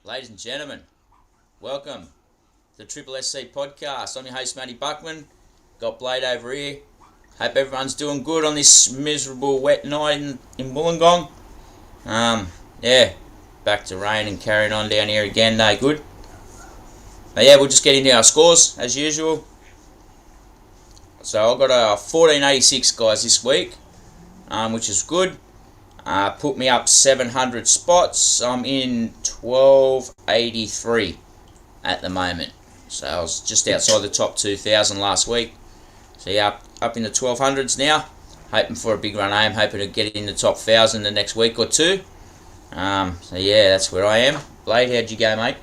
Ladies and gentlemen, welcome to the Triple SC podcast. I'm your host, Matty Buckman. Got Blayde over here. Hope everyone's doing good on this miserable wet night in Wollongong. Back to rain and carrying on down here again. No good. But we'll just get into our scores as usual. So I've got a 1486 guys this week, which is good. Put me up 700 spots. I'm in 1283 at the moment. So I was just outside the top 2,000 last week. So up in the 1200s now. Hoping for a big run home. Hoping to get in the top 1,000 the next week or two. That's where I am. Blayde, how'd you go, mate?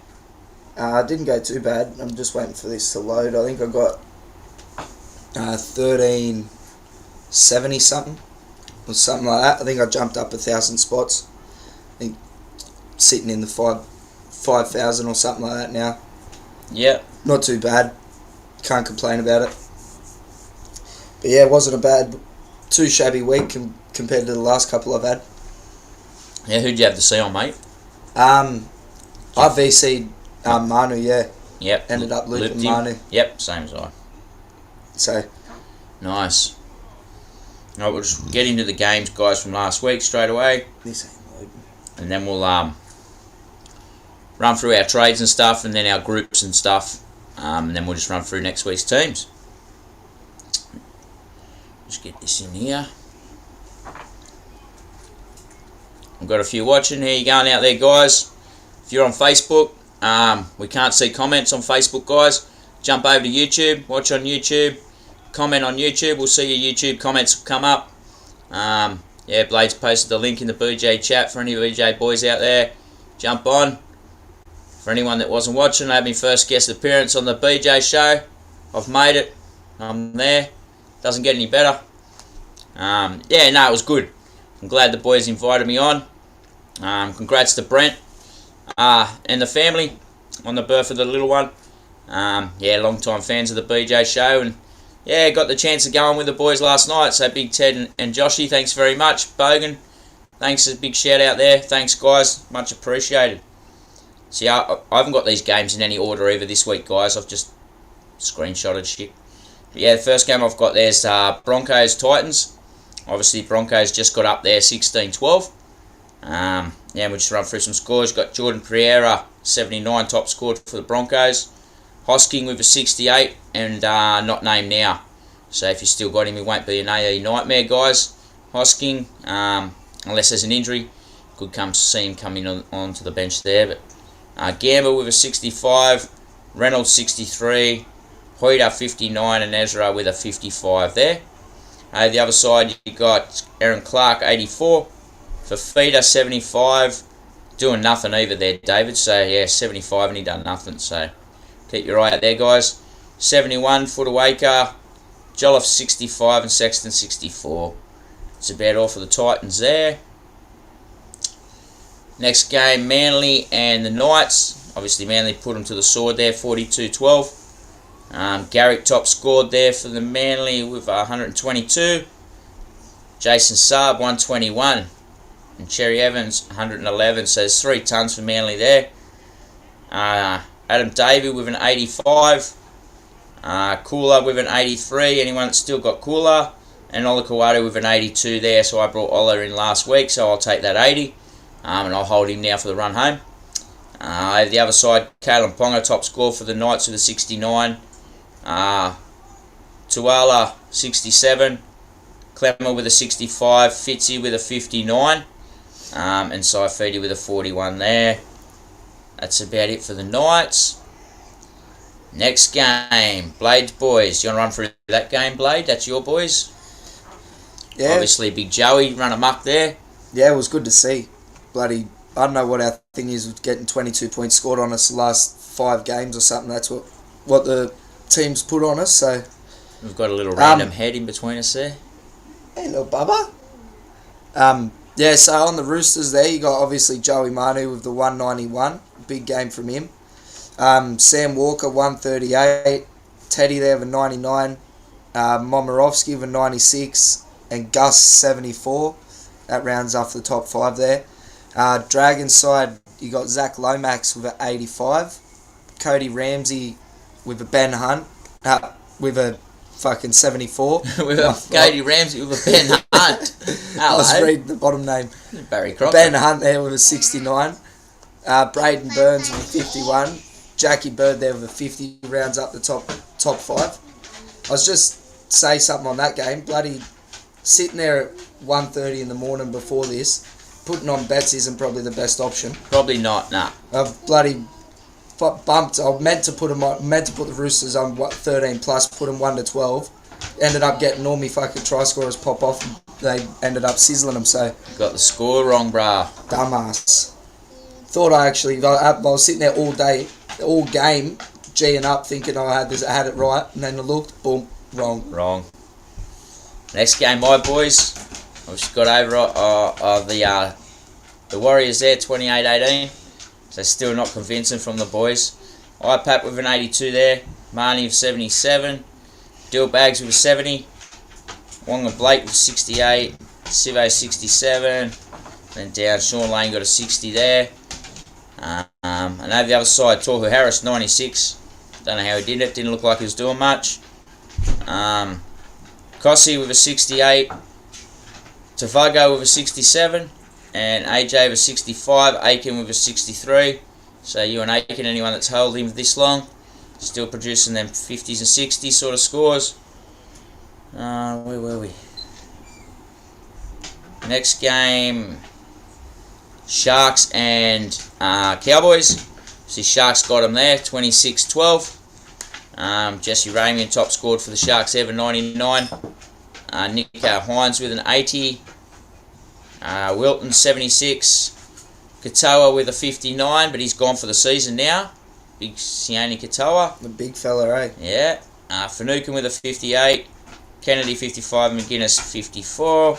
I didn't go too bad. I'm just waiting for this to load. I think I got 1370 something. Or something like that. I think I jumped up 1,000 spots. I think sitting in the 5,000 or something like that now. Yeah. Not too bad. Can't complain about it. But yeah, it wasn't a too shabby week compared to the last couple I've had. Yeah, who'd you have to see on, mate? I VC'd Manu, yeah. Yep. Ended up looping him. Manu. Yep, same as I. So. Nice. Alright, we'll just get into the games, guys, from last week straight away. This ain't loading. And then we'll run through our trades and stuff, and then our groups and stuff. And then we'll just run through next week's teams. Just get this in here. I've got a few watching. How you going out there, guys? If you're on Facebook, we can't see comments on Facebook, guys. Jump over to YouTube, watch on YouTube, comment on YouTube. We'll see your YouTube comments come up. Blade's posted the link in the BJ chat for any BJ boys out there. Jump on. For anyone that wasn't watching, I had my first guest appearance on the BJ show. I've made it. I'm there. Doesn't get any better. It was good. I'm glad the boys invited me on. Congrats to Brent and the family on the birth of the little one. Long time fans of the BJ show, and got the chance of going with the boys last night. So Big Ted and Joshy, thanks very much. Bogan, thanks, a big shout out there. Thanks, guys, much appreciated. See, I haven't got these games in any order either this week, guys. I've just screenshotted shit. But the first game I've got there's Broncos Titans. Obviously, Broncos just got up there 16-12. We'll just run through some scores. Got Jordan Pereira, 79, top scored for the Broncos. Hosking with a 68 and not named now. So if you still got him, he won't be an AE nightmare, guys. Hosking, unless there's an injury, could come to see him coming onto the bench there. But Gamba with a 65, Reynolds 63, Hoyter 59, and Ezra with a 55 there. The other side, you got Aaron Clark 84, Fafita 75, doing nothing either there, David. So 75 and he done nothing. So keep your eye out there, guys. 71, Footawaker, Jolliffe 65 and Sexton 64. That's about all for the Titans there. Next game, Manly and the Knights. Obviously, Manly put them to the sword there, 42-12. Garrick top scored there for the Manly with 122. Jason Saab 121. And Cherry Evans 111. So there's 3 tons for Manly there. Adam Davey with an 85. Cooler with an 83. Anyone that's still got Cooler. And Ola Kawada with an 82 there. So I brought Ola in last week, so I'll take that 80. And I'll hold him now for the run home. The other side, Kalen Ponga top score for the Knights with a 69. Tuala 67. Clemmer with a 65. Fitzy with a 59. And Saifidi with a 41 there. That's about it for the Knights. Next game, Blayde's boys. You want to run through that game, Blayde? That's your boys? Yeah. Obviously, Big Joey run amok there. Yeah, it was good to see. I don't know what our thing is with getting 22 points scored on us the last 5 games or something. That's what the team's put on us. So we've got a little random head in between us there. Hey, little bubba. So on the Roosters there, you got obviously Joey Manu with the 191. Big game from him. Sam Walker, 138. Teddy there with 99. Momirovski with 96. And Gus, 74. That rounds off the top 5 there. Dragons side, you got Zach Lomax with an 85. Cody Ramsey with a Ben Hunt. With a fucking 74. With a Cody Ramsey with a Ben Hunt. I was reading the bottom name. Barry Crocker. Ben Hunt there with a 69. Braden Burns with a 51. Jackie Bird there with a 50, rounds up the top 5. I was just say something on that game. Bloody sitting there at 1:30 in the morning before this, putting on bets isn't probably the best option. Probably not, nah. I've bloody bumped. I meant to put the Roosters on 13 plus, put them 1 to 12. Ended up getting all my fucking try scorers pop off. And they ended up sizzling them. So got the score wrong, brah. Dumbass. Thought I was sitting there all day, all game, G'ing up, thinking I had it right, and then I looked, boom, wrong. Next game, my boys. I've just got over the Warriors there, 28-18. So still not convincing from the boys. IPAP with an 82 there. Marnie with 77. Dill Bags with a 70. Wonga Blake with 68. Sivo 67. Then down, Sean Lane got a 60 there. And over the other side, Tohu Harris 96. Don't know how he did it. Didn't look like he was doing much. Kossi with a 68. Tavago with a 67. And AJ with a 65. Aiken with a 63. So you and Aiken, anyone that's held him this long, still producing them 50s and 60s sort of scores. Where were we? Next game, Sharks and Cowboys. See, Sharks got them there, 26-12. Jesse Ramian top scored for the Sharks ever, 99. Nico Hines with an 80. Wilton 76. Katoa with a 59, but he's gone for the season now. Big Sione Katoa. The big fella, eh? Yeah. Finucane with a 58. Kennedy 55. McGuinness 54.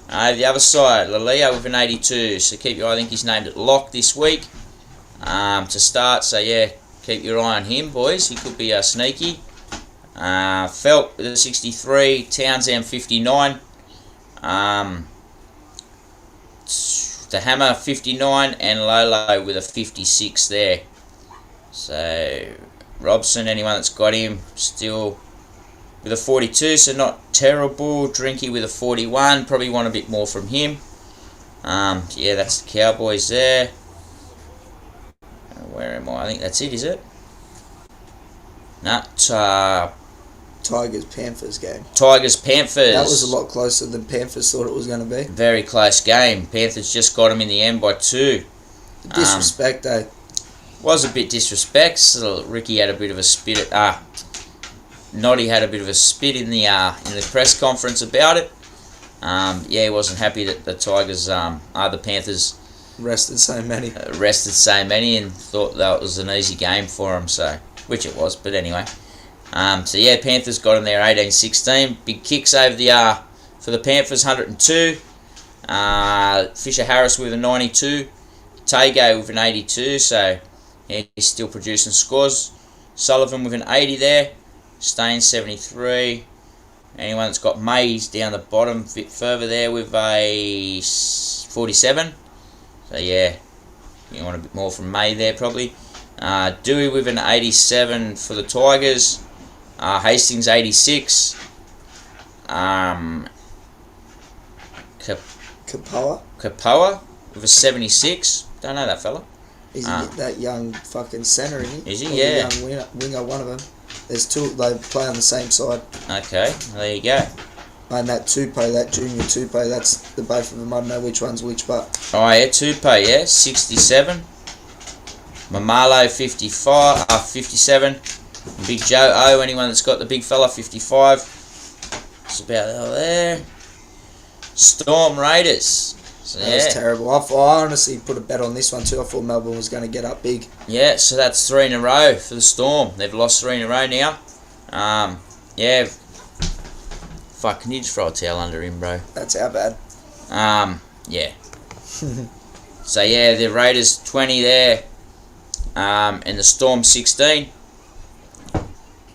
The other side, Lalia with an 82. So keep your eye. I think he's named it lock this week to start. So yeah, keep your eye on him, boys. He could be sneaky. Felt with a 63. Townsend 59. The Hammer 59 and Lolo with a 56 there. So Robson, anyone that's got him, still with a 42, so not terrible. Drinky with a 41, probably want a bit more from him. Yeah, that's the Cowboys there. Where am I? I think that's it, is it? Tigers Panthers game. Tigers Panthers. That was a lot closer than Panthers thought it was going to be. Very close game. Panthers just got them in the end by 2. The disrespect, though. Was a bit disrespect. So Ricky had a bit of a spit at Noddy had a bit of a spit in the press conference about it. Yeah, he wasn't happy that the Tigers, the Panthers rested so many. And thought that was an easy game for them. So, which it was, but anyway. So yeah, Panthers got him there 18-16. Big kicks over the for the Panthers, 102. Fisher Harris with a 92. Tago with an 82. So yeah, he's still producing scores. Sullivan with an 80 there. Stain 73. Anyone that's got Mays down the bottom, a bit further there with a 47. So yeah, you want a bit more from May there probably. Dewey with an 87 for the Tigers. Hastings 86. Kapoa with a 76. Don't know that fella. Is he that young fucking centre, isn't he? Is he? Yeah. Young winger, one of them. There's two, they play on the same side. Okay, there you go. And that Tupou, that junior Tupou, that's the both of them. I don't know which one's which, but... Oh yeah, Tupou, yeah, 67. Mamalo 57. Big Joe O, anyone that's got the big fella, 55. It's about there. Storm Raiders. So, that was terrible. I honestly put a bet on this one too. I thought Melbourne was going to get up big. Yeah, so that's 3 in a row for the Storm. They've lost 3 in a row now. Yeah. Fuck, can you just throw a towel under him, bro? That's how bad. Yeah. So yeah, the Raiders 20 there. And the Storm 16.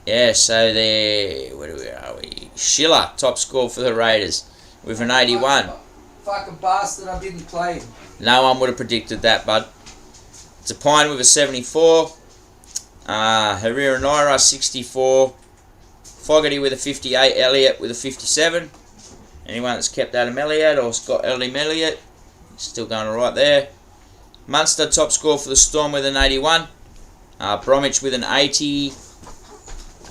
Yeah, so where are we? Schiller, top score for the Raiders with an 81. Fucking bastard, I didn't play him. No one would have predicted that, bud. It's a Pine with a 74. Herrera Naira 64. Fogarty with a 58. Elliott with a 57. Anyone that's kept Adam Elliott or got Adam Elliott, still going alright there. Munster top score for the Storm with an 81. Bromwich with an 80.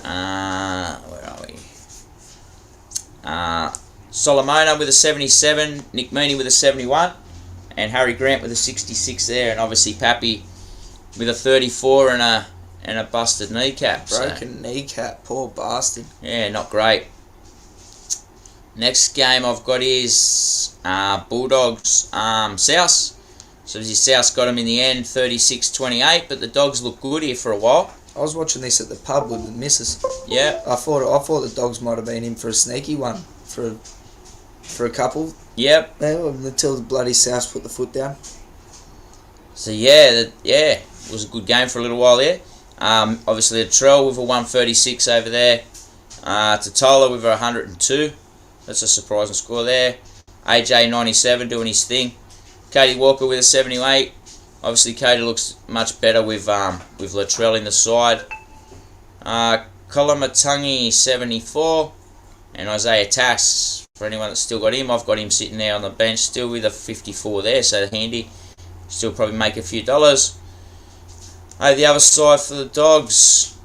Where are we? Solomona with a 77. Nick Meaney with a 71. And Harry Grant with a 66 there. And obviously Pappy with a 34 and a busted kneecap. Broken kneecap, poor bastard. Yeah, not great. Next game I've got is Bulldogs South. So South got him in the end, 36-28, but the Dogs look good here for a while. I was watching this at the pub with the missus. Yeah. I thought the Dogs might have been in for a sneaky one for a couple. Yep. Until the bloody South put the foot down. So it was a good game for a little while there. Obviously a Trell with a 136 over there. Totola with a 102. That's a surprising score there. AJ 97 doing his thing. Cody Walker with a 78. Obviously Cody looks much better with Latrell in the side. Kolomatangi 74. And Isaiah Tass, for anyone that's still got him, I've got him sitting there on the bench still with a 54 there, so handy. Still probably make a few dollars. The other side for the Dogs,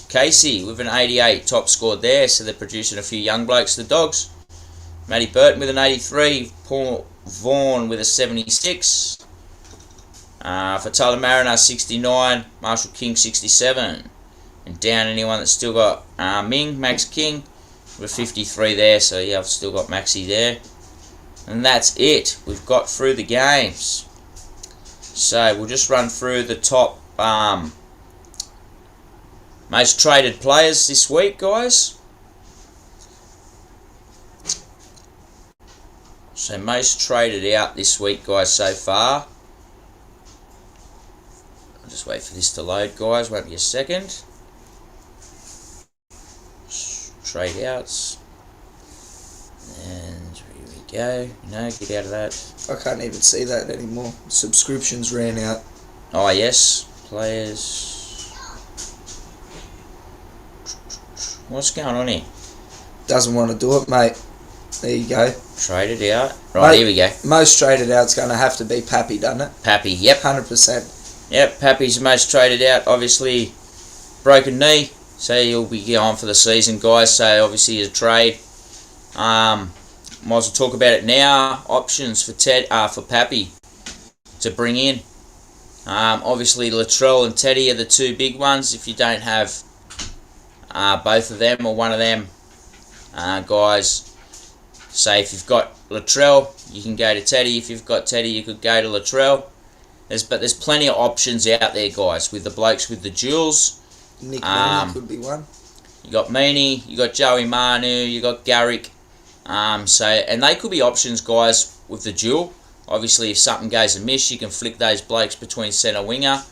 Casey with an 88, top scored there, so they're producing a few young blokes, the Dogs. Matty Burton with an 83, Paul Vaughan with a 76. For Tyler Mariner 69, Marshall King 67. And down anyone that's still got Max King with 53 there, so yeah, I've still got Maxi there. And that's it. We've got through the games. So we'll just run through the top most traded players this week, guys. So most traded out this week, guys, so far. I'll just wait for this to load, guys. Won't be a second. Trade outs. And here we go. No, get out of that. I can't even see that anymore. Subscriptions ran out. Oh, yes. Players. What's going on here? Doesn't want to do it, mate. There you go. Traded out. Right, Mate, here we go. Most traded out's going to have to be Pappy, doesn't it? Pappy, yep. 100%. Yep, Pappy's most traded out. Obviously, broken knee. So he'll be going for the season, guys. So obviously a trade. Might as well talk about it now. Options for for Pappy to bring in. Obviously Latrell and Teddy are the two big ones. If you don't have both of them or one of them, guys. Say if you've got Latrell, you can go to Teddy. If you've got Teddy, you could go to Latrell. There's plenty of options out there, guys, with the blokes with the jewels. Nick Meaney could be one. You got Meaney, you got Joey Manu, you got Garrick. And they could be options, guys, with the duel. Obviously, if something goes amiss, you can flick those blokes between centre winger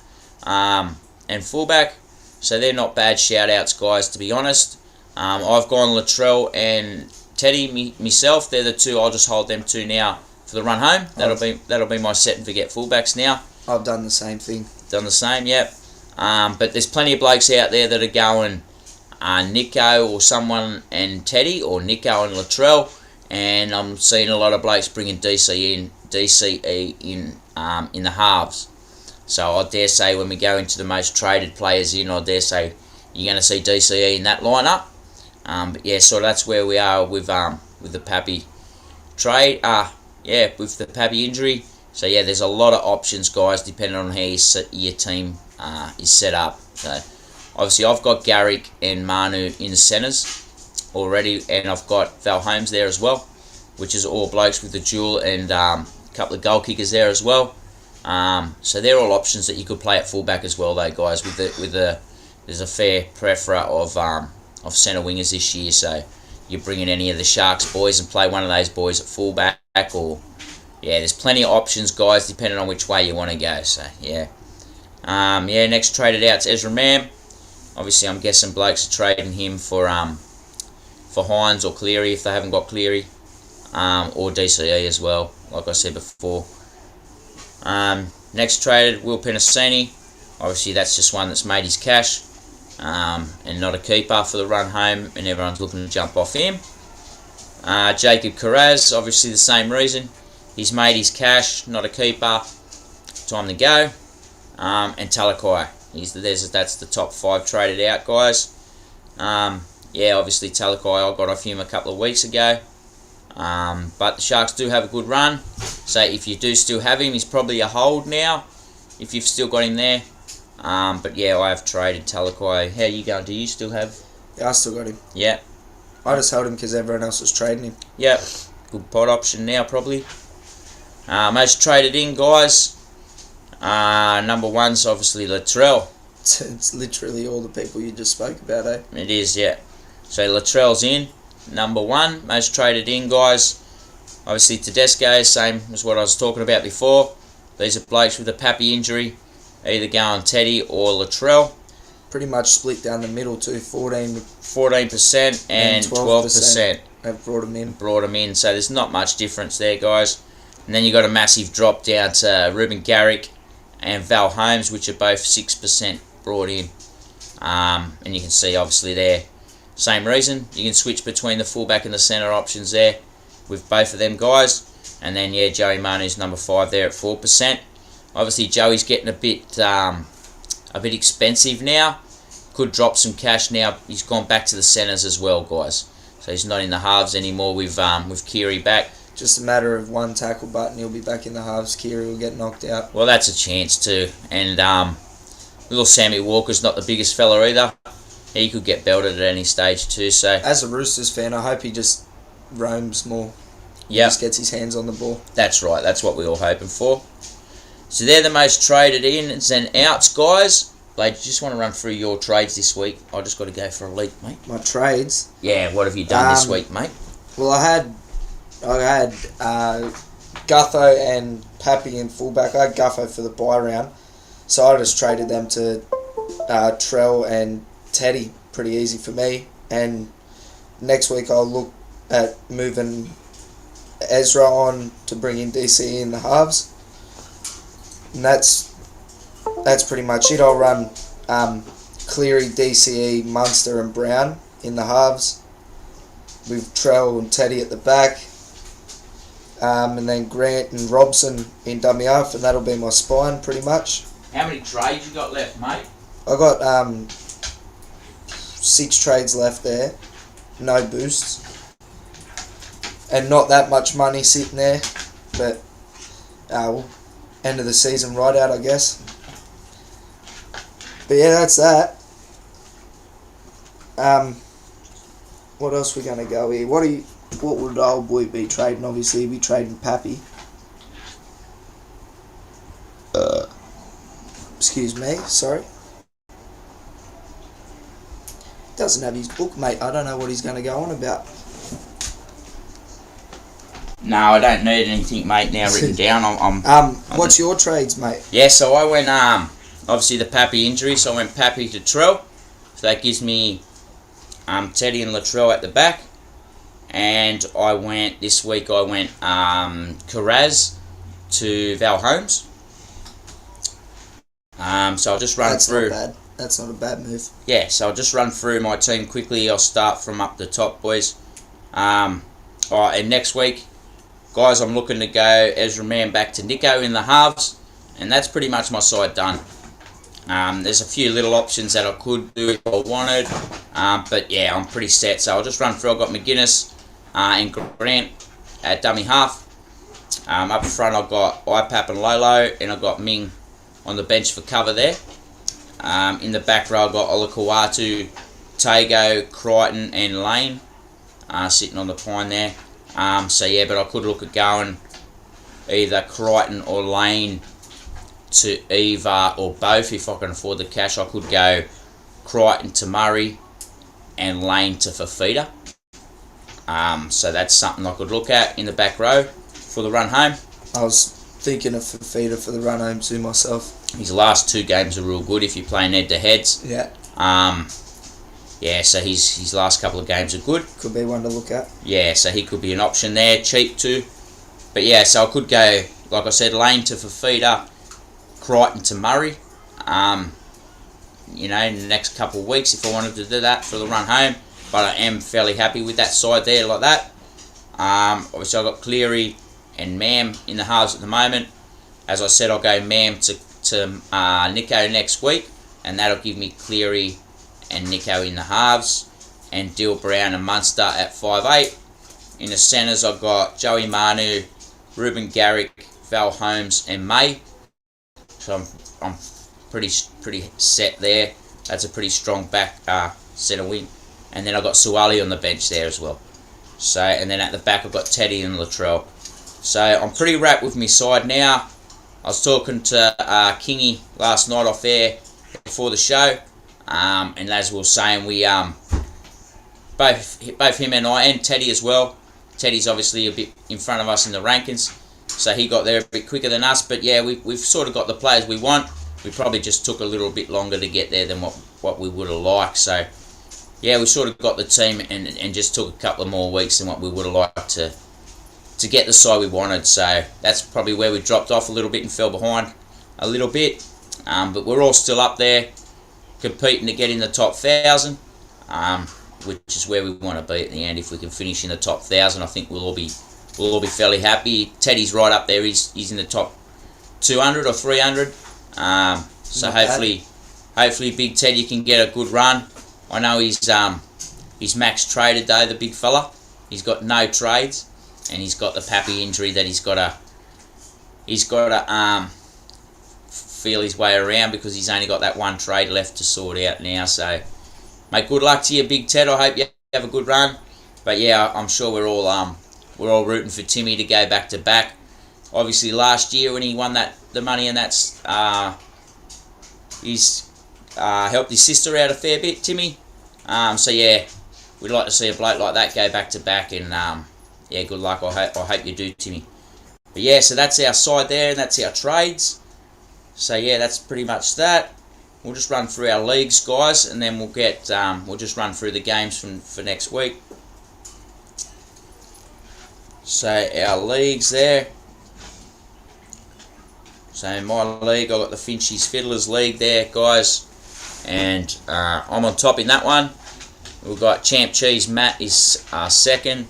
and fullback. So they're not bad shout-outs, guys, to be honest. I've gone Latrell and Teddy myself. They're the two. I'll just hold them two now for the run home. That'll be my set and forget fullbacks now. I've done the same thing. Done the same, yep. But there's plenty of blokes out there that are going Nico or someone and Teddy, or Nico and Latrell, and I'm seeing a lot of blokes bringing DCE in the halves. So I dare say when we go into the most traded players in, I dare say you're going to see DCE in that lineup. But yeah, so that's where we are with the Pappy trade. With the Pappy injury. So yeah, there's a lot of options, guys, depending on how your team is set up. So obviously I've got Garrick and Manu in the centres already, and I've got Val Holmes there as well, which is all blokes with the duel, and a couple of goal kickers there as well. So they're all options that you could play at fullback as well, though, guys. There's a fair plethora of centre wingers this year, so you bring in any of the Sharks boys and play one of those boys at fullback, or yeah, there's plenty of options, guys, depending on which way you want to go. So yeah. Next traded out's Ezra Mam. Obviously, I'm guessing blokes are trading him for Hines or Cleary if they haven't got Cleary, or DCE as well, like I said before. Next traded, Will Penasini. Obviously, that's just one that's made his cash, and not a keeper for the run home, and everyone's looking to jump off him. Jacob Carraz, obviously the same reason. He's made his cash, not a keeper. Time to go. And Talakai. That's the top 5 traded out, guys. Yeah, obviously Talakai, I got off him a couple of weeks ago. But the Sharks do have a good run. So if you do still have him, he's probably a hold now, if you've still got him there. But yeah, I have traded Talakai. How are you going? Do you still have? Yeah, I still got him. Yeah. I just held him because everyone else was trading him. Yep. Good pot option now, probably. Most traded in, guys. Number 1's obviously Latrell. It's literally all the people you just spoke about, eh? It is, yeah. So Latrell's in. Number 1, most traded in, guys. Obviously Tedesco, same as what I was talking about before. These are blokes with a Pappy injury. Either go on Teddy or Latrell. Pretty much split down the middle too. 14% and 12%. Have brought him in. So there's not much difference there, guys. And then you got a massive drop down to Ruben Garrick and Val Holmes, which are both 6% brought in. And you can see obviously there, same reason. You can switch between the fullback and the centre options there with both of them guys. And then yeah, Joey Manu's number 5 there at 4%. Obviously Joey's getting a bit expensive now. Could drop some cash now. He's gone back to the centres as well, guys. So he's not in the halves anymore with Keary back. Just a matter of one tackle button, he'll be back in the halves. Keary will get knocked out. Well, that's a chance too. And little Sammy Walker's not the biggest fella either. He could get belted at any stage too. So as a Roosters fan, I hope he just roams more. Yeah, just gets his hands on the ball. That's right. That's what we're all hoping for. So they're the most traded ins and outs, guys. Blayde, do you just want to run through your trades this week? I just got to go for a leap, mate. My trades? Yeah, what have you done this week, mate? Well, I had Gutho and Pappy in fullback. I had Gutho for the bye round, so I just traded them to Trell and Teddy. Pretty easy for me. And next week I'll look at moving Ezra on to bring in DCE in the halves. And that's pretty much it. I'll run Cleary, DCE, Munster and Brown in the halves with Trell and Teddy at the back. And then Grant and Robson in dummy half, and that'll be my spine pretty much. How many trades you got left, mate? I got 6 trades left there, no boosts, and not that much money sitting there, but well, end of the season right out, I guess. But yeah, that's that. What else we gonna go here? What would old boy be trading? Obviously, he'd be trading Pappy. Excuse me, sorry. Doesn't have his book, mate. I don't know what he's going to go on about. No, I don't need anything, mate, now written down. What's your trades, mate? Yeah, so I went, obviously the Pappy injury, so I went Pappy to Trell. So that gives me Teddy and Latrell at the back. And this week I went Carraz to Val Holmes. So I'll just run through. Not bad. That's not a bad move. Yeah, so I'll just run through my team quickly. I'll start from up the top, boys. Alright, and next week, guys, I'm looking to go Ezra Mann back to Nico in the halves. And that's pretty much my side done. There's a few little options that I could do if I wanted. But yeah, I'm pretty set. So I'll just run through. I've got McGuinness and Grant at dummy half. Up front I've got IPAP and Lolo, and I've got Ming on the bench for cover there. In the back row I've got Olakawatu, Tago, Crichton and Lane sitting on the pine there. So yeah, but I could look at going either Crichton or Lane to either or both if I can afford the cash. I could go Crichton to Murray and Lane to Fafita. So that's something I could look at in the back row for the run home. I was thinking of Fafita for the run home too myself. His last 2 games are real good if you're playing head-to-heads. Yeah. Yeah, so his last couple of games are good. Could be one to look at. Yeah, so he could be an option there, cheap too. But yeah, so I could go like I said, Lane to Fafita, Crichton to Murray. You know, in the next couple of weeks, if I wanted to do that for the run home. But I am fairly happy with that side there, like that. Obviously, I've got Cleary and Mam in the halves at the moment. As I said, I'll go Mam to Nico next week, and that'll give me Cleary and Nico in the halves, and Dill Brown and Munster at 5'8". In the centres, I've got Joey Manu, Ruben Garrick, Val Holmes, and May. So I'm pretty set there. That's a pretty strong back centre wing. And then I've got Suwali on the bench there as well. So, and then at the back I've got Teddy and Latrell. So I'm pretty wrapped with my side now. I was talking to Kingy last night off air before the show, and as we were saying, we both him and I, and Teddy as well. Teddy's obviously a bit in front of us in the rankings, so he got there a bit quicker than us. But yeah, we've sort of got the players we want. We probably just took a little bit longer to get there than what we would have liked. So yeah, we sort of got the team and just took a couple of more weeks than what we would have liked to get the side we wanted. So that's probably where we dropped off a little bit and fell behind a little bit. But we're all still up there competing to get in the top 1,000, which is where we want to be at the end. If we can finish in the top 1,000, I think we'll all be fairly happy. Teddy's right up there. He's in the top 200 or 300. So hopefully Big Teddy can get a good run. I know he's max traded though, the big fella. He's got no trades, and he's got the Pappy injury that he's got to feel his way around, because he's only got that one trade left to sort out now. So, mate, good luck to you, Big Ted. I hope you have a good run. But yeah, I'm sure we're all rooting for Timmy to go back to back. Obviously, last year when he won the money, and that's he's helped his sister out a fair bit, Timmy. So yeah, we'd like to see a bloke like that go back to back, and yeah, good luck. I hope you do, Timmy. But yeah, so that's our side there, and that's our trades. So yeah, that's pretty much that. We'll just run through our leagues, guys, and then we'll just run through the games for next week. So our leagues there. So in my league, I've got the Finchies Fiddlers League there, guys. And I'm on top in that one. We've got Champ Cheese Matt is second.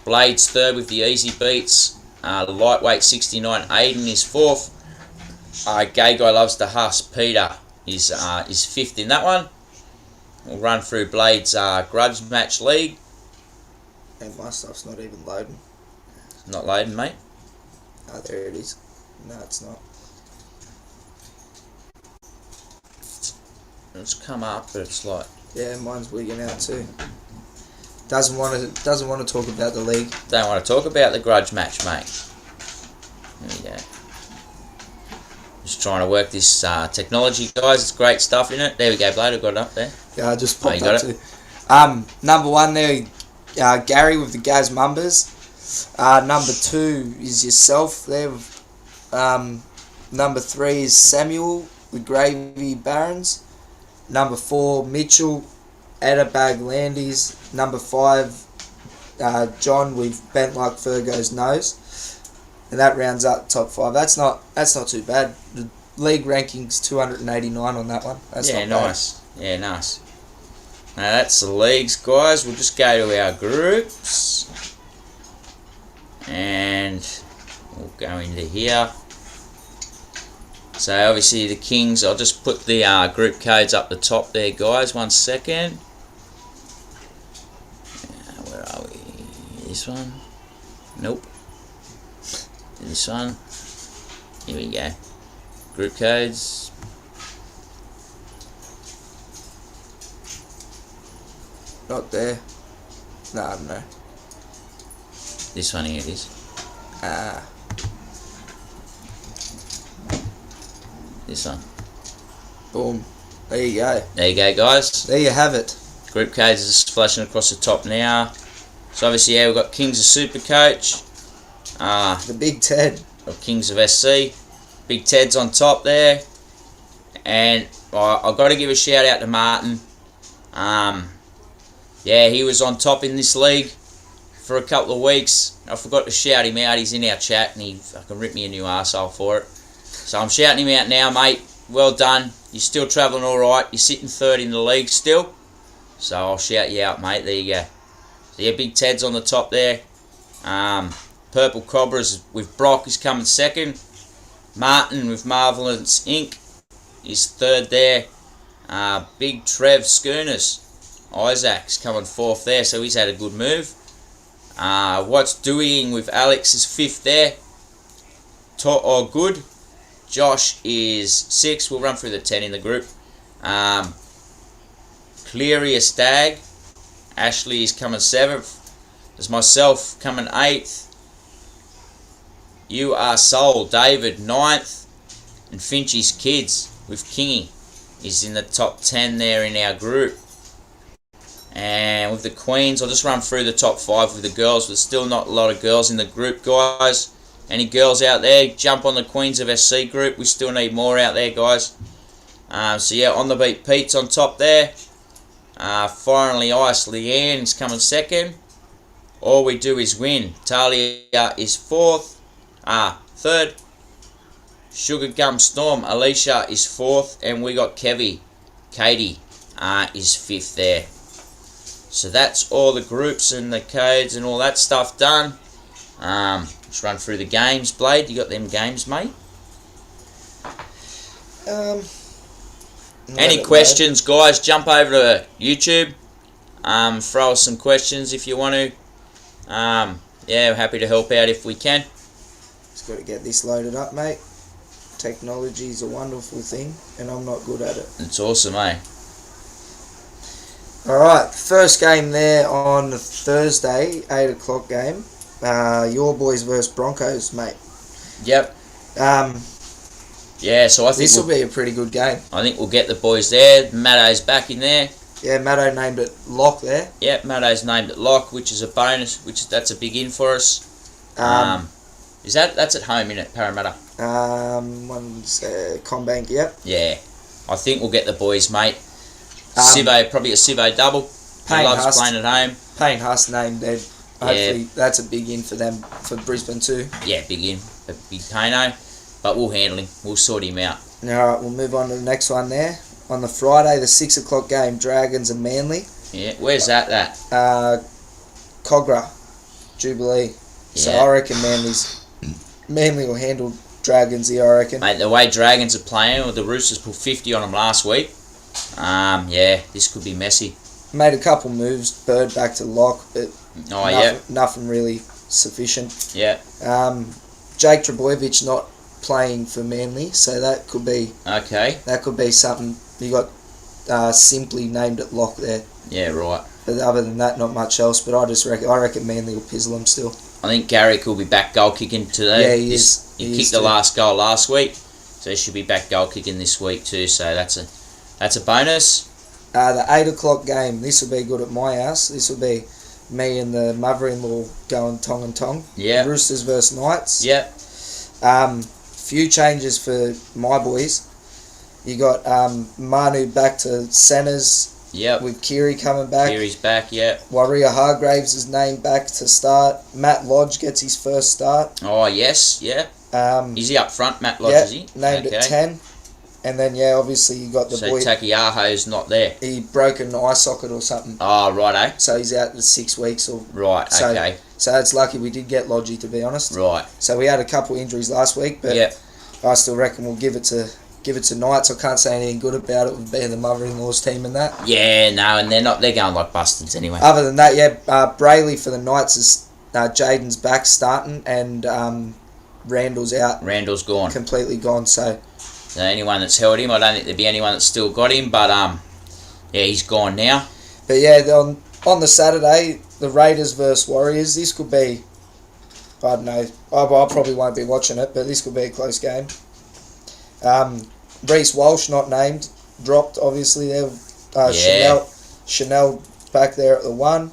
Blayde's third with the easy beats. Lightweight 69 Aiden is fourth. Gay Guy Loves to Huss Peter is fifth in that one. We'll run through Blayde's grudge match league. And my stuff's not even loading. Not loading, mate. Oh, there it is. No, it's not. It's come up, but it's like, yeah, mine's wigging out too. Doesn't want to talk about the league. Don't want to talk about the grudge match, mate. There you go. Just trying to work this technology, guys. It's great stuff in it. There we go, Blayde. I've got it up there. Yeah, I just popped you got up it? too. Number one there, Gary with the Gaz Mumbers. Number two is yourself there. Number three is Samuel with Gravy Barons. Number four, Mitchell, Adabag Landies. Number five, John with Bent Like Fergo's Nose. And that rounds up the top five. That's not too bad. The league ranking's 289 on that one. That's yeah, not nice. Bad. Yeah, nice. Now that's the leagues, guys. We'll just go to our groups. And we'll go into here. So obviously the Kings, I'll just put the group codes up the top there, guys. 1 second. Where are we? This one? Nope. This one. Here we go. Group codes. Not there. No. This one here it is. This one. Boom. There you go. There you go, guys. There you have it. Group codes is flashing across the top now. So obviously, yeah, we've got Kings of Super Coach. The Big Ted. Of Kings of SC. Big Ted's on top there. And I've got to give a shout out to Martin. Yeah, he was on top in this league for a couple of weeks. I forgot to shout him out. He's in our chat and he fucking ripped me a new arsehole for it. So I'm shouting him out now, mate. Well done. You're still travelling alright. You're sitting third in the league still. So I'll shout you out, mate. There you go. So yeah, Big Ted's on the top there. Purple Cobras with Brock is coming second. Martin with Marvelous Inc. is third there. Big Trev Schooners. Isaac's coming fourth there, so he's had a good move. What's Doing with Alex is fifth there. Good. Josh is sixth. We'll run through the 10 in the group. Cleary a Stag. Ashley is coming seventh. There's myself coming eighth. You Are Soul, David, ninth. And Finchie's Kids with Kingy is in the top 10 there in our group. And with the Queens, I'll just run through the top 5 with the girls. There's still not a lot of girls in the group, guys. Any girls out there, jump on the Queens of SC group. We still need more out there, guys. So yeah, On The Beat Pete's on top there. Finally, Ice Leanne is coming second. All We Do Is Win. Talia is third. Sugar Gum Storm, Alicia is fourth. And we got Katie is fifth there. So that's all the groups and the codes and all that stuff done. Let's run through the games. Blayde, you got them games, mate? Any questions, guys? Jump over to YouTube. Throw us some questions if you want to. Yeah, we're happy to help out if we can. Just got to get this loaded up, mate. Technology is a wonderful thing, and I'm not good at it. It's awesome, eh? Alright, first game there on Thursday, 8 o'clock game. Your boys versus Broncos, mate. Yep. Yeah, so I think this will be a pretty good game. I think we'll get the boys there. Matto's back in there. Yeah, Matto named it lock there. Yep, Matto's named it lock, which is a bonus. That's a big in for us. That's at home, isn't it, Parramatta? One's Combank, yep. Yeah, I think we'll get the boys, mate. Sivo, probably a Sivo double. He loves playing at home. Payne Huss named there. Hopefully that's a big in for them, for Brisbane too. Yeah, big in. A big Payno. But we'll handle him. We'll sort him out. Alright, we'll move on to the next one there. On the Friday, the 6 o'clock game, Dragons and Manly. Yeah, where's that at? Cogra, Jubilee. Yeah. So I reckon Manly will handle Dragons here, I reckon. Mate, the way Dragons are playing, or the Roosters put 50 on them last week. Yeah, this could be messy. Made a couple moves, Bird back to lock, but nothing really sufficient. Yeah. Jake Trebojevic not playing for Manly, so that could be something. You got simply named at lock there. Yeah, right. But other than that, not much else. But I reckon Manly will pizzle them still. I think Garrick will be back goal kicking today. Yeah, he is. He kicked the last goal last week, so he should be back goal kicking this week too. So that's a bonus. The 8 o'clock game. This will be good at my house. This will be me and the mother-in-law going tong and tong. Yeah. Roosters versus Knights. Yep. Few changes for my boys. You got Manu back to centres. Yep. With Kiri coming back. Kiri's back, yep. Warrior Hargraves is named back to start. Matt Lodge gets his first start. Oh, yes, yeah. Is he up front, Matt Lodge, is he? Named at 10. And then, obviously you got the boy... So Takiaho's not there. He broke an eye socket or something. Oh, righto. So he's out for 6 weeks. Right, okay. So it's lucky we did get Lodgy, to be honest. Right. So we had a couple injuries last week, but I still reckon we'll give it to Knights. I can't say anything good about it with being the mother-in-law's team and that. Yeah, no, and they're going like bustards anyway. Other than that, Brayley for the Knights is Jaden's back starting, and Randall's out. Randall's gone. Completely gone, so anyone that's held him, I don't think there'd be anyone that's still got him, but he's gone now. But on the Saturday, the Raiders versus Warriors, this could be, I don't know, I probably won't be watching it, but this could be a close game. Reece Walsh not named, dropped obviously there. Chanel back there at the 1.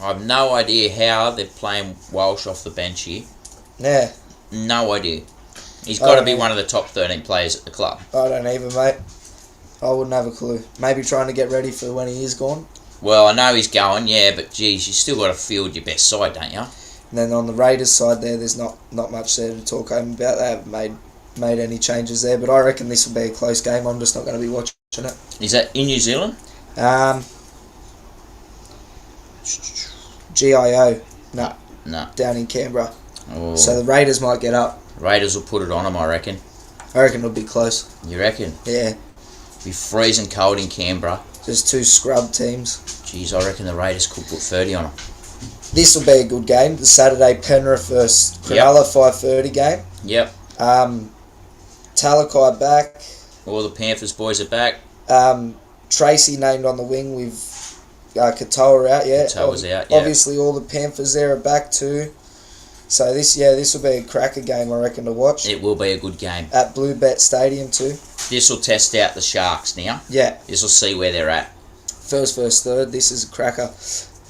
I have no idea how they're playing Walsh off the bench here. Yeah. No idea. He's got to be one of the top 13 players at the club. I don't even, mate. I wouldn't have a clue. Maybe trying to get ready for when he is gone. Well, I know he's going, yeah, but geez, you still got to field your best side, don't you? And then on the Raiders side there's not much there to talk home about. They haven't made any changes there, but I reckon this will be a close game. I'm just not going to be watching it. Is that in New Zealand? GIO. No. Down in Canberra. Oh. So the Raiders might get up. Raiders will put it on them, I reckon. I reckon it'll be close. You reckon? Yeah. Be freezing cold in Canberra. Just two scrub teams. Jeez, I reckon the Raiders could put 30 on them. This will be a good game. The Saturday Penrith versus Cronulla 5:30 game. Yep. Talakai back. All the Panthers boys are back. Tracy named on the wing with Katoa out. Yeah. Katoa's out. Yeah. Obviously, all the Panthers there are back too. So this will be a cracker game, I reckon, to watch. It will be a good game. At Blue Bet Stadium too. This will test out the Sharks now. Yeah. This will see where they're at. First, third. This is a cracker.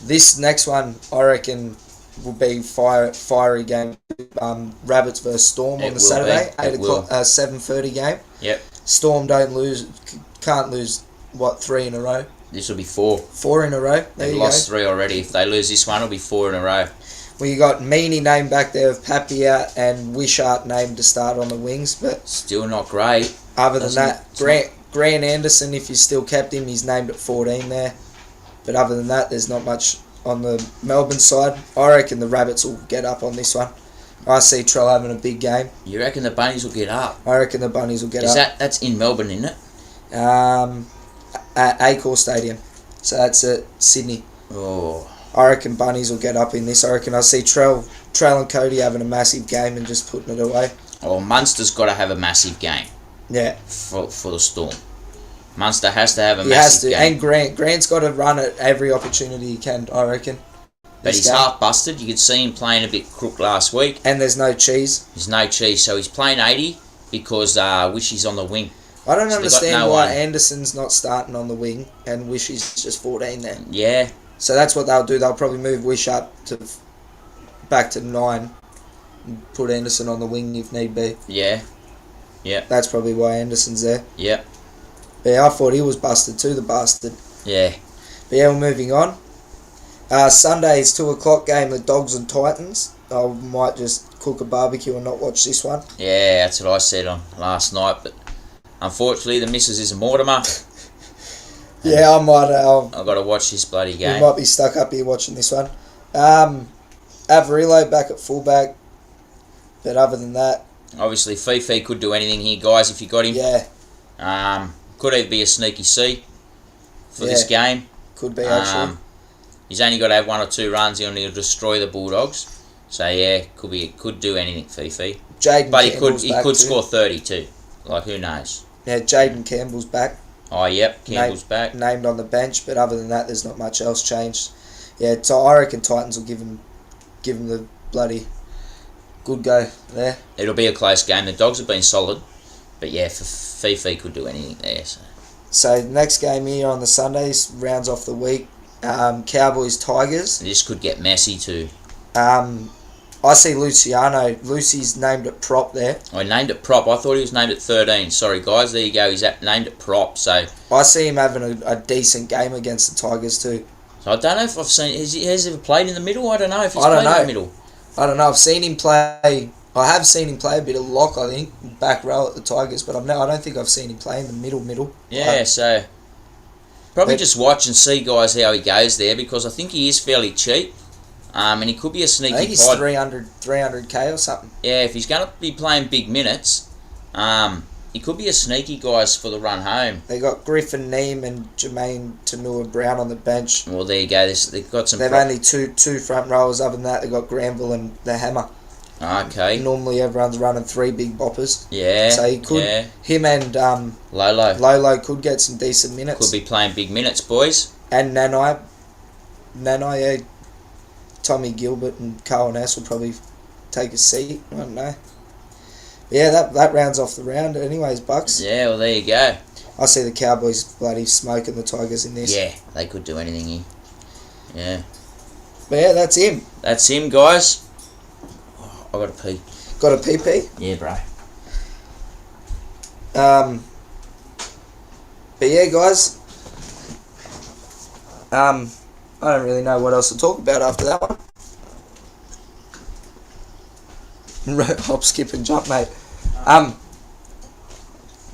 This next one, I reckon, will be fiery game. Rabbits versus Storm on the Saturday, 7:30 game. Yep. Storm can't lose 3 in a row. This will be 4. 4 in a row. They've lost 3 already. If they lose this one, it'll be 4 in a row. Well, you got Meany named back there with Papia and Wishart named to start on the wings, but still not great. Other than that, Grant Anderson, if you still kept him, he's named at 14 there. But other than that, there's not much on the Melbourne side. I reckon the Rabbits will get up on this one. I see Trell having a big game. You reckon the Bunnies will get up? I reckon the Bunnies will get up. That's in Melbourne, isn't it? At Accor Stadium. So that's at Sydney. Oh. I reckon Bunnies will get up in this. I reckon I see Trell and Cody having a massive game and just putting it away. Oh, Munster's got to have a massive game. Yeah. For the Storm. Munster has to have a massive game. And Grant's got to run at every opportunity he can, I reckon. But he's half busted. You could see him playing a bit crook last week. And there's no cheese. There's no cheese, so he's playing 80 because Wishy's on the wing. I don't understand why Anderson's not starting on the wing and Wishy's just 14 there. Yeah. So that's what they'll do. They'll probably move Wish up back to 9 and put Anderson on the wing if need be. Yeah. Yeah. That's probably why Anderson's there. Yep. But yeah, I thought he was busted too, the bastard. Yeah. But yeah, we're moving on. Sunday's 2 o'clock game, the Dogs and Titans. I might just cook a barbecue and not watch this one. Yeah, that's what I said on last night, but unfortunately the missus is a Mortimer. Yeah, I might. I've got to watch this bloody game. We might be stuck up here watching this one. Averillo back at fullback. But other than that... Obviously, Fifi could do anything here, guys, if you got him. Yeah. Could even be a sneaky C for this game. Could be, actually. He's only got to have 1 or 2 runs and he'll destroy the Bulldogs. So, yeah, could do anything, Fifi. But he could score 30 too. Like, who knows? Yeah, Jaden Campbell's back. Oh, yep, Campbell's back. Named on the bench, but other than that, there's not much else changed. Yeah, so I reckon Titans will give him the bloody good go there. It'll be a close game. The Dogs have been solid, but yeah, Fifi could do anything there. So next game here on the Sundays rounds off the week. Cowboys Tigers. This could get messy too. I see Luciano. Lucy's named at prop there. I named it prop. I thought he was named at 13. Sorry, guys. There you go. He's named at prop. So I see him having a decent game against the Tigers too. So I don't know if I've seen... Has he ever played in the middle? I don't know if he's played in the middle. I don't know. I've seen him play... I have seen him play a bit of lock, I think, back row at the Tigers, but I don't think I've seen him play in the middle. Yeah, so... Probably just watch and see, guys, how he goes there, because I think he is fairly cheap. And he could be a sneaky... I think he's 300k or something. Yeah, if he's going to be playing big minutes, he could be a sneaky, guys, for the run home. They got Griffin Neem and Jermaine Tanua-Brown on the bench. Well, there you go. They've got some... They've only two front rowers. Other than that, they've got Granville and the Hammer. Okay. Normally, everyone's running 3 big boppers. Yeah. So he could... Yeah. Him and... Lolo could get some decent minutes. Could be playing big minutes, boys. And Nanai, yeah. Tommy Gilbert and Carl Nass will probably take a seat. I don't know. Yeah, that rounds off the round. Anyways, Bucks. Yeah, well, there you go. I see the Cowboys bloody smoking the Tigers in this. Yeah, they could do anything here. Yeah. But yeah, that's him. That's him, guys. Oh, I got a pee. Got a PP? Yeah, bro. But yeah, guys. I don't really know what else to talk about after that one. Hop, skip, and jump, mate.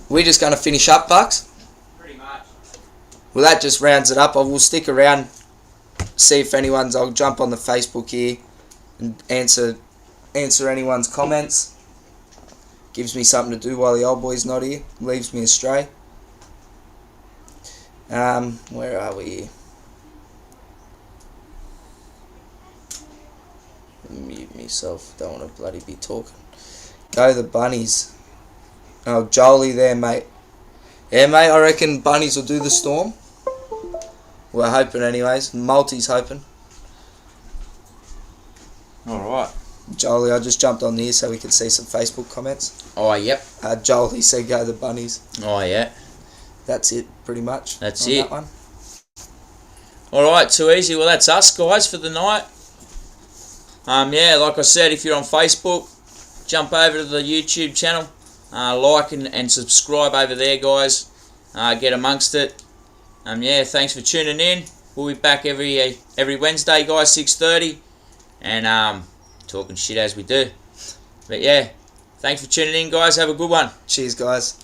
We're just going to finish up, Bucks. Pretty much. Well, that just rounds it up. I will stick around, see if anyone's. I'll jump on the Facebook here and answer anyone's comments. Gives me something to do while the old boy's not here. Leaves me astray. Where are we here? Mute myself. Don't want to bloody be talking. Go the bunnies. Oh, Jolie there, mate. Yeah, mate, I reckon bunnies will do the storm. We're hoping anyways. Multi's hoping. Alright. Jolie, I just jumped on here so we could see some Facebook comments. Oh, yep. Jolie said go the bunnies. Oh, yeah. That's it, pretty much. That's on it. That one. Alright, too easy. Well, that's us, guys, for the night. Yeah, like I said, if you're on Facebook, jump over to the YouTube channel. Like and subscribe over there, guys. Get amongst it. Yeah, thanks for tuning in. We'll be back every Wednesday, guys, 6:30. And talking shit as we do. But yeah, thanks for tuning in, guys. Have a good one. Cheers, guys.